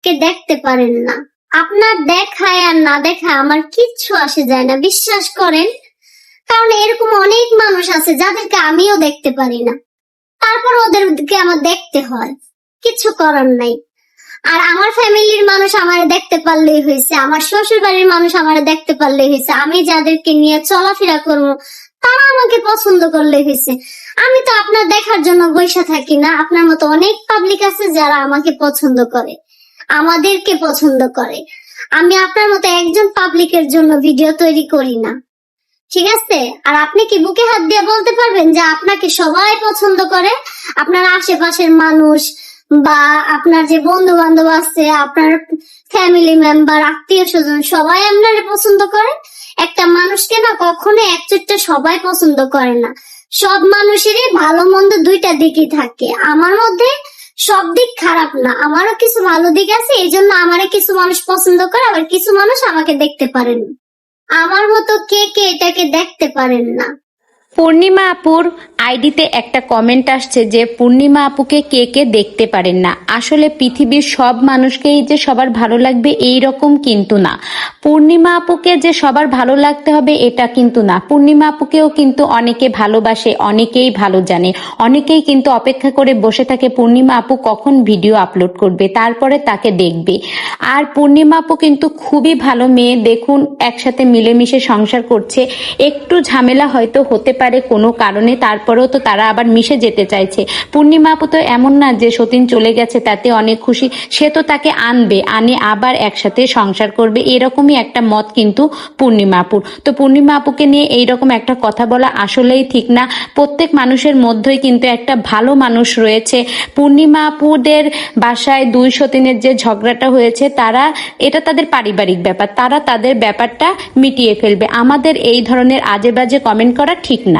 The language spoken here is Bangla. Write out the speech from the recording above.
আমাদেরকে দেখতে পারেন না। আপনার দেখায় আর না দেখায় আমার কিচ্ছু আসে যায় না, বিশ্বাস করেন। কারণ এরকম অনেক মানুষ আছে যাদেরকে আমিও দেখতে পারি না, তারপর ওদেরকে আমার দেখতে হয়, কিছু করার নাই। আর আমার ফ্যামিলির মানুষ আমার দেখতে পারলেই হয়েছে, আমার শ্বশুর বাড়ির মানুষ আমার দেখতে পারলেই হয়েছে, আমি যাদেরকে নিয়ে চলাফেরা করবো তারা আমাকে পছন্দ করলেই হয়েছে। আমি তো আপনার দেখার জন্য বসে থাকি না, আপনার মতো অনেক পাবলিক আছে যারা আমাকে পছন্দ করে, আমাদেরকে পছন্দ করে। আমি আপনার মতো একজন পাবলিকের জন্য ভিডিও তৈরি করি না, ঠিক আছে? আর আপনি কি বুকে হাত দিয়ে বলতে পারবেন যে আপনাকে সবাই পছন্দ করে? আপনার আশেপাশের মানুষ বা আপনার যে বন্ধু বান্ধব আছে, আপনার ফ্যামিলি মেম্বার, আত্মীয় স্বজন সবাই আপনারে পছন্দ করে? একটা মানুষকে না কখনো একচুটটা সবাই পছন্দ করে না। সব মানুষেরই ভালো মন্দ দুইটা দিকই থাকে। আমার মধ্যে সব দিক খারাপ না, আমারও কিছু ভালো দিক আছে, এই জন্য আমারে কিছু মানুষ পছন্দ করে, আবার কিছু মানুষ আমাকে দেখতে পারেন। আমার মতো কে কে এটাকে দেখতে পারেন না। পূর্ণিমা আপুর আইডিতে একটা কমেন্ট আসছে যে পূর্ণিমা আপুকে কে কে দেখতে পারেন না। আসলে পৃথিবীর সব মানুষকেই যে সবার ভালো লাগবে এই রকম কিন্তু না। পূর্ণিমা আপুকে যে সবার ভালো লাগতে হবে এটা কিন্তু না। পূর্ণিমা আপুকেও কিন্তু অনেকে ভালোবাসে, অনেকেই ভালো জানে, অনেকেই কিন্তু অপেক্ষা করে বসে থাকে পূর্ণিমা আপু কখন ভিডিও আপলোড করবে, তারপরে তাকে দেখবে। আর পূর্ণিমা আপু কিন্তু খুবই ভালো মেয়ে, দেখুন একসাথে মিলেমিশে সংসার করছে। একটু ঝামেলা হয়তো হতে পারে কোনো কারণে, তারপরেও তো তারা আবার মিশে যেতে চাইছে। পূর্ণিমা আপু তো এমন না যে সতীন চলে গেছে তাতে অনেক খুশি, সে তো তাকে আনবে, আনে আবার একসাথে সংসার করবে, এরকমই একটা মত কিন্তু পূর্ণিমা আপুর। তো পূর্ণিমা আপুকে নিয়ে এইরকম একটা কথা বলা আসলেই ঠিক না। প্রত্যেক মানুষের মধ্যেই কিন্তু একটা ভালো মানুষ রয়েছে। পূর্ণিমা আপুদের বাসায় দুই সতীনের যে ঝগড়াটা হয়েছে, তারা এটা তাদের পারিবারিক ব্যাপার, তারা তাদের ব্যাপারটা মিটিয়ে ফেলবে। আমাদের এই ধরনের আজে বাজে কমেন্ট করা ঠিক না।